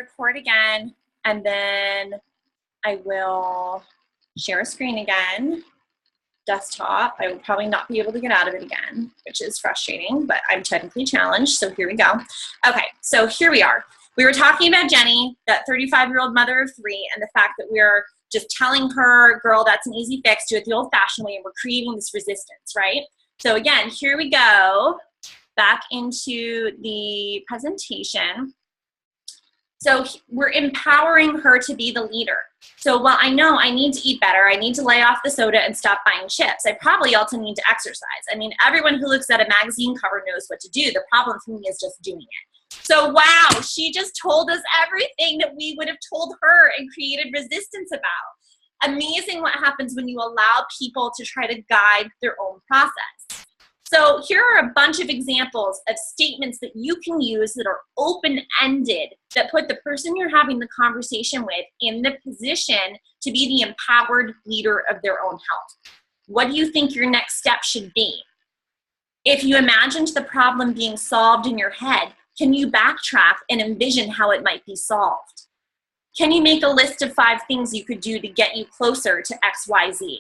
record again, and then I will share a screen again. Desktop. I will probably not be able to get out of it again, which is frustrating, but I'm technically challenged, so here we go. Okay, so here we are. We were talking about Jenny, that 35-year-old mother of 3, and the fact that we're just telling her, girl, that's an easy fix, do it the old-fashioned way, and we're creating this resistance, right? So again, here we go, back into the presentation. So we're empowering her to be the leader. So while I know I need to eat better, I need to lay off the soda and stop buying chips, I probably also need to exercise. I mean, everyone who looks at a magazine cover knows what to do. The problem for me is just doing it. So wow, she just told us everything that we would have told her and created resistance about. Amazing what happens when you allow people to try to guide their own process. So here are a bunch of examples of statements that you can use that are open-ended, that put the person you're having the conversation with in the position to be the empowered leader of their own health. What do you think your next step should be? If you imagined the problem being solved in your head, can you backtrack and envision how it might be solved? Can you make a list of 5 things you could do to get you closer to XYZ?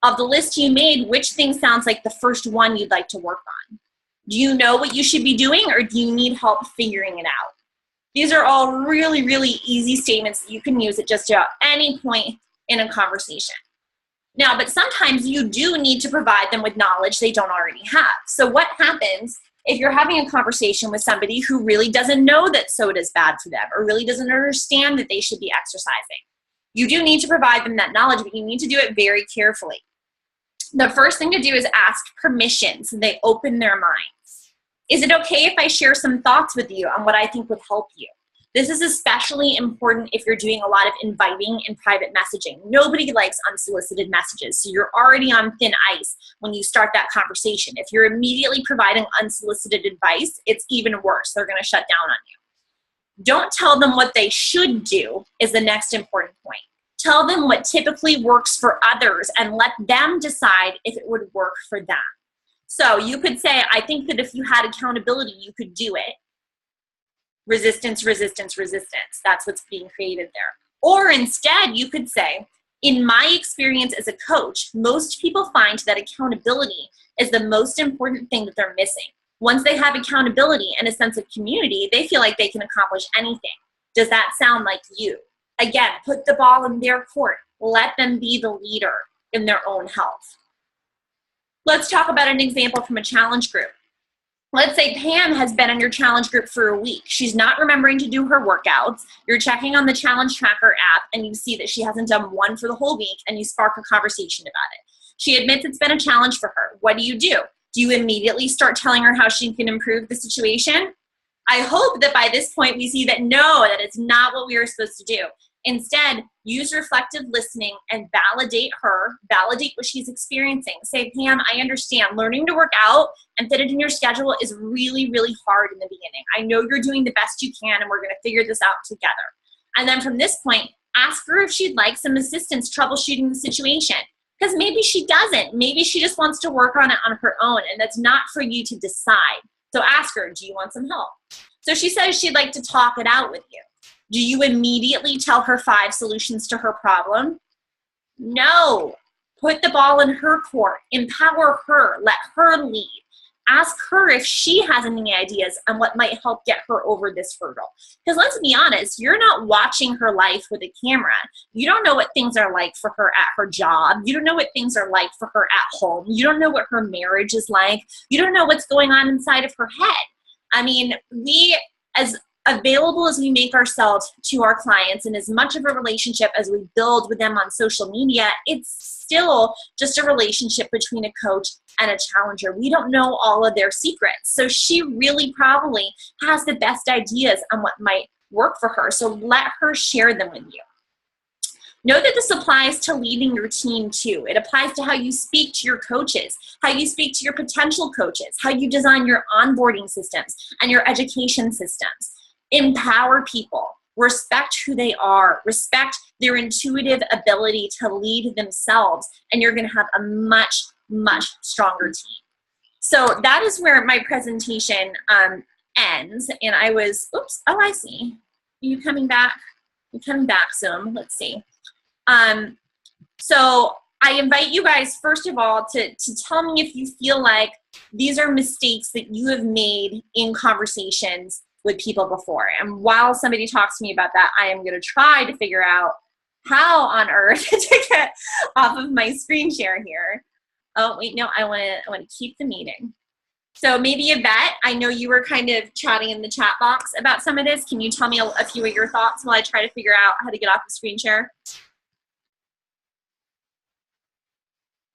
Of the list you made, which thing sounds like the first one you'd like to work on? Do you know what you should be doing, or do you need help figuring it out? These are all really, really easy statements that you can use at just about any point in a conversation. Now, but sometimes you do need to provide them with knowledge they don't already have. So what happens if you're having a conversation with somebody who really doesn't know that soda is bad for them, or really doesn't understand that they should be exercising? You do need to provide them that knowledge, but you need to do it very carefully. The first thing to do is ask permission so they open their minds. Is it okay if I share some thoughts with you on what I think would help you? This is especially important if you're doing a lot of inviting and private messaging. Nobody likes unsolicited messages, so you're already on thin ice when you start that conversation. If you're immediately providing unsolicited advice, it's even worse. They're going to shut down on you. Don't tell them what they should do is the next important point. Tell them what typically works for others and let them decide if it would work for them. So you could say, I think that if you had accountability, you could do it. Resistance, resistance, resistance. That's what's being created there. Or instead, you could say, in my experience as a coach, most people find that accountability is the most important thing that they're missing. Once they have accountability and a sense of community, they feel like they can accomplish anything. Does that sound like you? Again, put the ball in their court. Let them be the leader in their own health. Let's talk about an example from a challenge group. Let's say Pam has been in your challenge group for a week. She's not remembering to do her workouts. You're checking on the challenge tracker app and you see that she hasn't done one for the whole week, and you spark a conversation about it. She admits it's been a challenge for her. What do? Do you immediately start telling her how she can improve the situation? I hope that by this point we see that no, that is not what we are supposed to do. Instead, use reflective listening and validate her, validate what she's experiencing. Say, Pam, I understand learning to work out and fit it in your schedule is really, really hard in the beginning. I know you're doing the best you can, and we're going to figure this out together. And then from this point, ask her if she'd like some assistance troubleshooting the situation. Because maybe she doesn't. Maybe she just wants to work on it on her own, and that's not for you to decide. So ask her, do you want some help? So she says she'd like to talk it out with you. Do you immediately tell her 5 solutions to her problem? No. Put the ball in her court. Empower her. Let her lead. Ask her if she has any ideas on what might help get her over this hurdle. Because let's be honest, you're not watching her life with a camera. You don't know what things are like for her at her job. You don't know what things are like for her at home. You don't know what her marriage is like. You don't know what's going on inside of her head. I mean, we, as available as we make ourselves to our clients and as much of a relationship as we build with them on social media, it's still just a relationship between a coach and a challenger. We don't know all of their secrets. So she really probably has the best ideas on what might work for her. So let her share them with you. Know that this applies to leading your team too. It applies to how you speak to your coaches, how you speak to your potential coaches, how you design your onboarding systems and your education systems. Empower people. Respect who they are. Respect their intuitive ability to lead themselves, and you're going to have a much, much stronger team. So that is where my presentation ends. And I was, I see. you coming back? You're coming back soon. Let's see. So I invite you guys, first of all, to tell me if you feel like these are mistakes that you have made in conversations with people before. And while somebody talks to me about that, I am going to try to figure out how on earth to get off of my screen share here. Oh, wait, no, I want to keep the meeting. So maybe Yvette, I know you were kind of chatting in the chat box about some of this. Can you tell me a few of your thoughts while I try to figure out how to get off the screen share?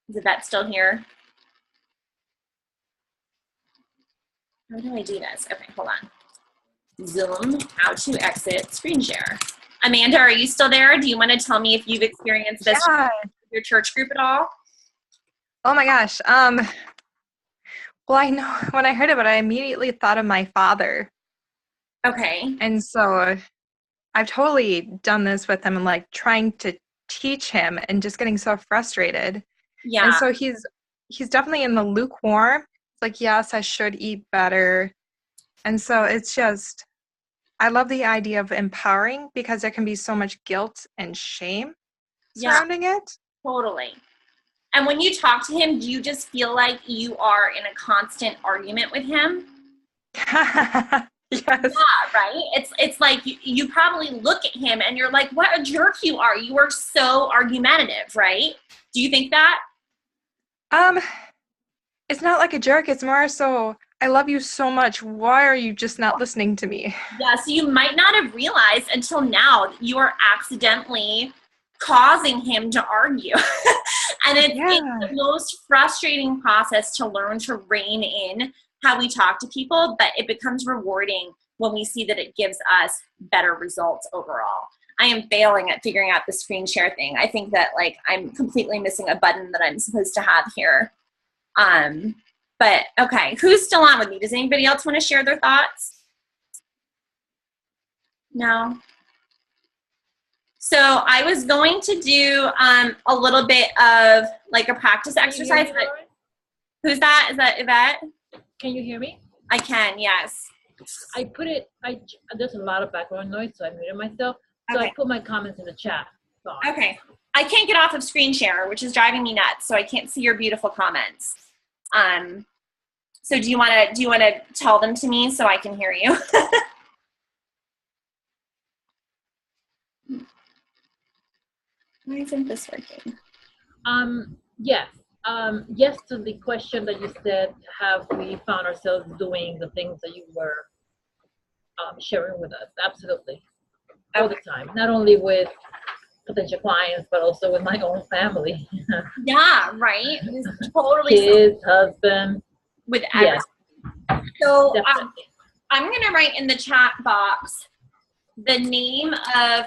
Is Yvette still here? How do I do this? Okay, hold on. Zoom, how to exit screen share. Amanda, are you still there? Do you want to tell me if you've experienced this with your church group at all? Oh my gosh. Well, I know when I heard about it, I immediately thought of my father. Okay. And so I've totally done this with him and like trying to teach him and just getting so frustrated. Yeah. And so he's definitely in the lukewarm. It's like, yes, I should eat better. And so it's just, I love the idea of empowering because there can be so much guilt and shame surrounding it. Totally. And when you talk to him, do you just feel like you are in a constant argument with him? Yes. Yeah, right? It's like you probably look at him and you're like, what a jerk you are. You are so argumentative, right? Do you think that? It's not like a jerk. It's more so, I love you so much. Why are you just not listening to me? Yeah, so you might not have realized until now that you are accidentally causing him to argue. And it's the most frustrating process to learn to rein in how we talk to people, but it becomes rewarding when we see that it gives us better results overall. I am failing at figuring out the screen share thing. I think that like I'm completely missing a button that I'm supposed to have here. But okay, who's still on with me? Does anybody else want to share their thoughts? No? So I was going to do a little bit of like a practice exercise. Who's that? Is that Yvette? Can you hear me? I can, yes. I put it, there's a lot of background noise, so I muted myself. So Okay. I put my comments in the chat box. Okay. I can't get off of screen share, which is driving me nuts, so I can't see your beautiful comments. So do you want to tell them to me so I can hear you? Why isn't this working? Yes. Yes to the question that you said, have we found ourselves doing the things that you were sharing with us? Absolutely. All the time. Not only with potential clients, but also with my own family. Yeah, right? Totally. Kids, husband. With everything. Yes. So Definitely. I'm going to write in the chat box the name of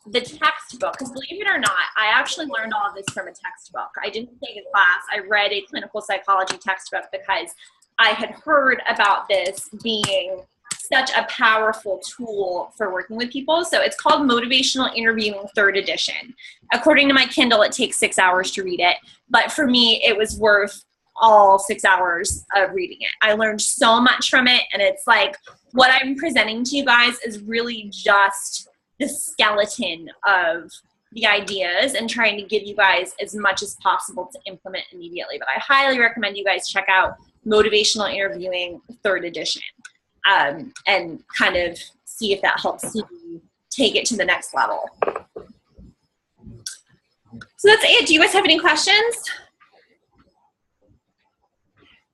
the textbook, because believe it or not, I actually learned all of this from a textbook. I didn't take a class. I read a clinical psychology textbook because I had heard about this being such a powerful tool for working with people. So it's called Motivational Interviewing 3rd edition. According to my Kindle, it takes 6 hours to read it. But for me, it was worth all 6 hours of reading it. I learned so much from it. And it's like what I'm presenting to you guys is really just the skeleton of the ideas and trying to give you guys as much as possible to implement immediately. But I highly recommend you guys check out Motivational Interviewing 3rd edition and kind of see if that helps you take it to the next level. So that's it. Do you guys have any questions?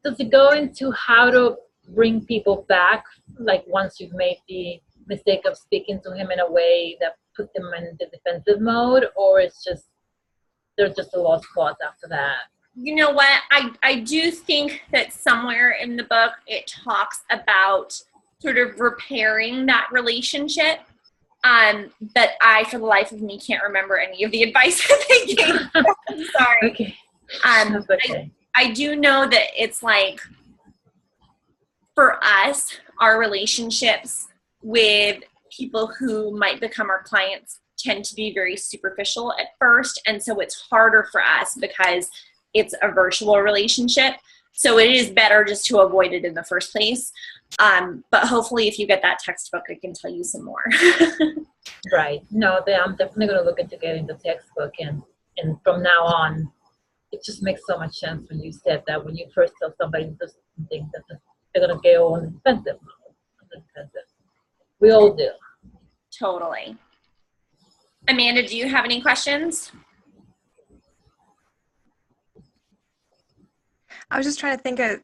Does it go into how to bring people back, like once you've made the mistake of speaking to him in a way that put them in the defensive mode, or it's just there's just a lost cause after that? You know what? I do think that somewhere in the book it talks about sort of repairing that relationship. But I, for the life of me, can't remember any of the advice that they gave. I'm sorry. Okay. Okay. I do know that it's like, for us, our relationships with people who might become our clients tend to be very superficial at first. And so it's harder for us because it's a virtual relationship. So it is better just to avoid it in the first place. But hopefully if you get that textbook, I can tell you some more. Right. No, I'm definitely going to look into getting the textbook, and from now on, it just makes so much sense when you said that when you first tell somebody to do something that they're going to get on defensive. We all do. Totally. Amanda, do you have any questions? I was just trying to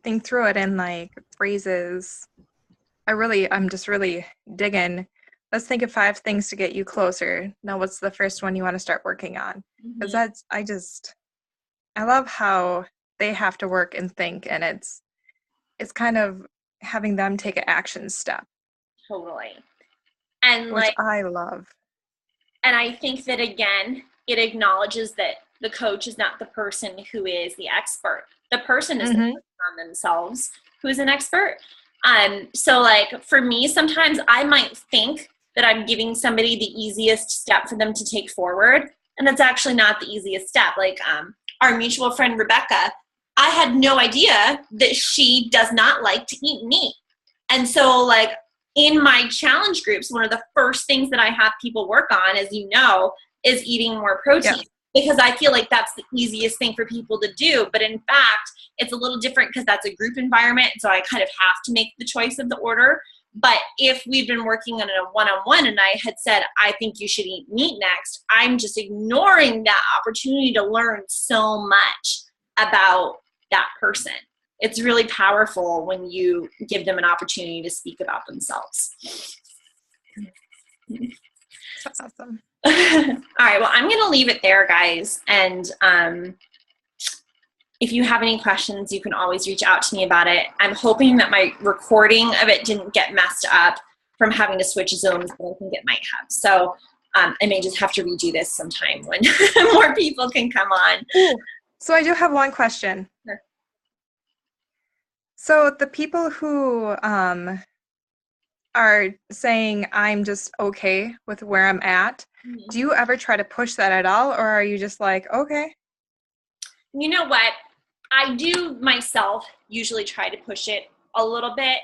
think through it in like phrases. I'm just really digging. Let's think of 5 things to get you closer. Now, what's the first one you want to start working on? Because I love how they have to work and think, and it's kind of having them take an action step. Totally. And which I love. And I think that, again, it acknowledges that the coach is not the person who is the expert. The person is the person on themselves who is an expert. So like for me, sometimes I might think that I'm giving somebody the easiest step for them to take forward. And that's actually not the easiest step. Like our mutual friend, Rebecca, I had no idea that she does not like to eat meat. And so like in my challenge groups, one of the first things that I have people work on, as you know, is eating more protein. Yeah. Because I feel like that's the easiest thing for people to do. But in fact, it's a little different because that's a group environment. So I kind of have to make the choice of the order. But if we've been working on a one-on-one and I had said, I think you should eat meat next, I'm just ignoring that opportunity to learn so much about that person. It's really powerful when you give them an opportunity to speak about themselves. That's awesome. All right, well, I'm going to leave it there, guys. And if you have any questions, you can always reach out to me about it. I'm hoping that my recording of it didn't get messed up from having to switch Zooms, but I think it might have. So I may just have to redo this sometime when more people can come on. Ooh. So I do have one question. Sure. So the people who are saying I'm just okay with where I'm at, do you ever try to push that at all, or are you just like, okay? You know what? I do myself usually try to push it a little bit.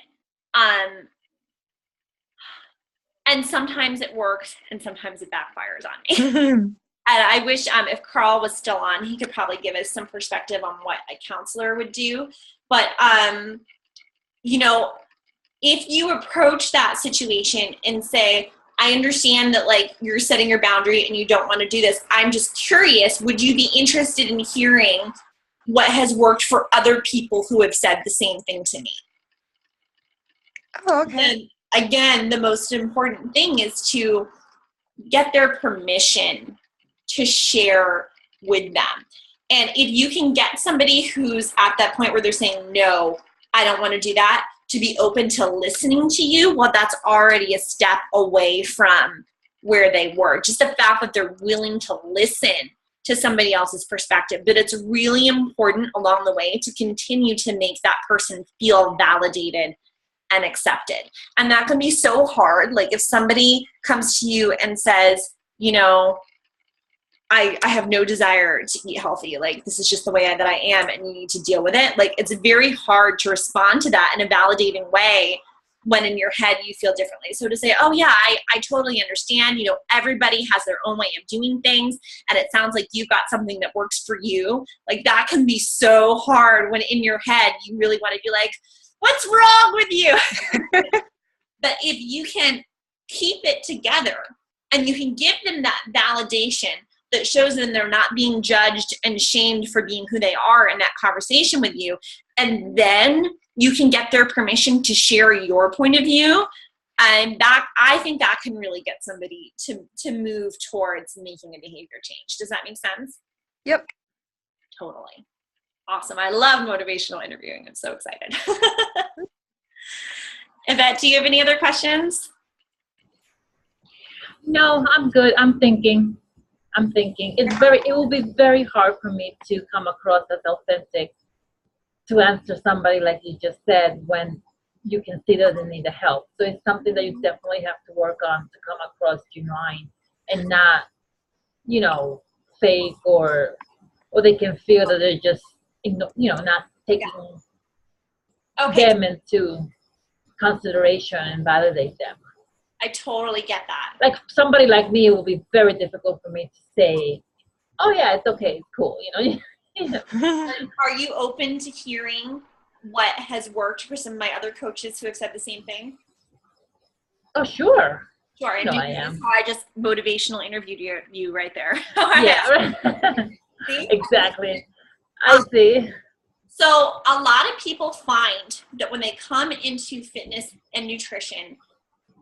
And sometimes it works and sometimes it backfires on me. And I wish if Carl was still on, he could probably give us some perspective on what a counselor would do. But, you know, if you approach that situation and say, I understand that like you're setting your boundary and you don't want to do this. I'm just curious, would you be interested in hearing what has worked for other people who have said the same thing to me? Oh, okay. And again, the most important thing is to get their permission to share with them. And if you can get somebody who's at that point where they're saying, no, I don't want to do that, to be open to listening to you, well, that's already a step away from where they were. Just the fact that they're willing to listen to somebody else's perspective. But it's really important along the way to continue to make that person feel validated and accepted. And that can be so hard. Like if somebody comes to you and says, you know, I have no desire to eat healthy. Like, this is just the way that I am and you need to deal with it. Like, it's very hard to respond to that in a validating way when in your head you feel differently. So to say, oh yeah, I totally understand. You know, everybody has their own way of doing things. And it sounds like you've got something that works for you. Like, that can be so hard when in your head you really want to be like, what's wrong with you? But if you can keep it together and you can give them that validation that shows them they're not being judged and shamed for being who they are in that conversation with you, and then you can get their permission to share your point of view, and that, I think that can really get somebody to move towards making a behavior change. Does that make sense? Yep. Totally. Awesome. I love motivational interviewing. I'm so excited. Yvette, do you have any other questions? No, I'm good. I'm thinking it will be very hard for me to come across as authentic to answer somebody like you just said when you can see that they need the help. So it's something that you definitely have to work on to come across genuine and not, you know, fake or they can feel that they're just, you know, not taking them into consideration and validate them. I totally get that. Like somebody like me, it will be very difficult for me to say, oh yeah, it's okay, it's cool, you know. Are you open to hearing what has worked for some of my other coaches who have said the same thing? Oh, sure. Sure. And No, I am. I just motivational interviewed you right there. Yeah, See? exactly. I see. So a lot of people find that when they come into fitness and nutrition,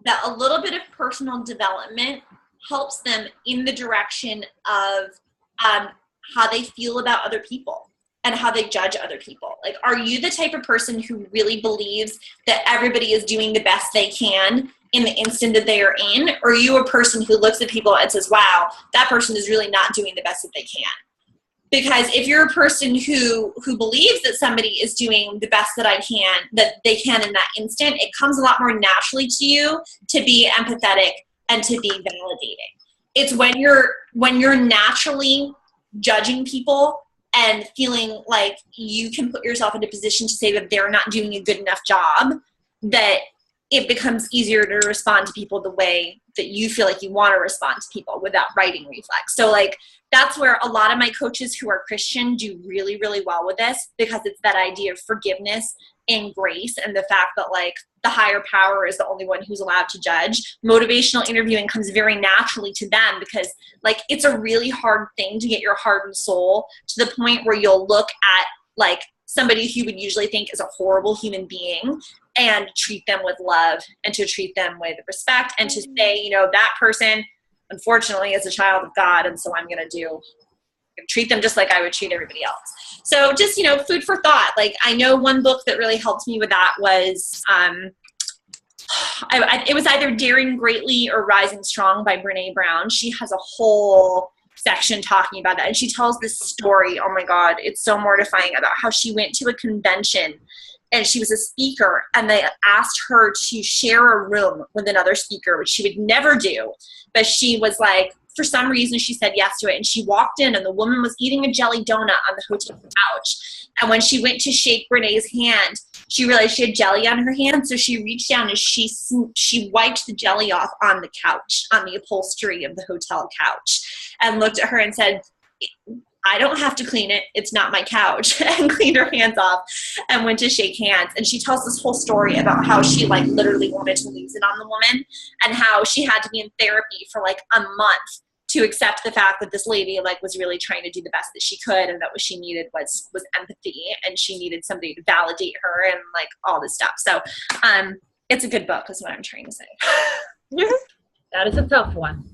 that a little bit of personal development helps them in the direction of how they feel about other people and how they judge other people. Like, are you the type of person who really believes that everybody is doing the best they can in the instant that they are in? Or are you a person who looks at people and says, wow, that person is really not doing the best that they can? Because if you're a person who believes that somebody is doing the best that they can in that instant, it comes a lot more naturally to you to be empathetic and to be validating. It's when you're naturally judging people and feeling like you can put yourself in a position to say that they're not doing a good enough job, that it becomes easier to respond to people the way that you feel like you want to respond to people without writing reflex. So like, that's where a lot of my coaches who are Christian do really, really well with this, because it's that idea of forgiveness and grace and the fact that like the higher power is the only one who's allowed to judge. Motivational interviewing comes very naturally to them because like it's a really hard thing to get your heart and soul to the point where you'll look at like somebody who you would usually think is a horrible human being and treat them with love and to treat them with respect and to say, you know, that person unfortunately is a child of God, and so I'm going to treat them just like I would treat everybody else. So just, you know, food for thought. Like I know one book that really helped me with that was it was either Daring Greatly or Rising Strong by Brene Brown. She has a whole section talking about that, and she tells this story, oh my God, it's so mortifying, about how she went to a convention and she was a speaker and they asked her to share a room with another speaker, which she would never do. But she was like, for some reason, she said yes to it. And she walked in and the woman was eating a jelly donut on the hotel couch. And when she went to shake Brene's hand, she realized she had jelly on her hand. So she reached down and she wiped the jelly off on the couch, on the upholstery of the hotel couch, and looked at her and said, I don't have to clean it. It's not my couch. And cleaned her hands off and went to shake hands. And she tells this whole story about how she like literally wanted to lose it on the woman and how she had to be in therapy for like a month to accept the fact that this lady like was really trying to do the best that she could, and that what she needed was empathy, and she needed somebody to validate her and like all this stuff. So it's a good book is what I'm trying to say. That is a tough one.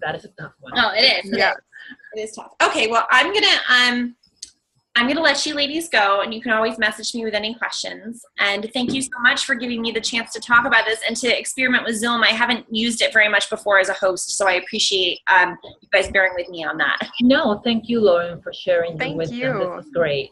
Oh, it is. Yeah. It is tough. Okay, well, I'm gonna let you ladies go, and you can always message me with any questions. And thank you so much for giving me the chance to talk about this and to experiment with Zoom. I haven't used it very much before as a host, so I appreciate you guys bearing with me on that. No, thank you, Lauren, for sharing your Thank wisdom. you. This was great.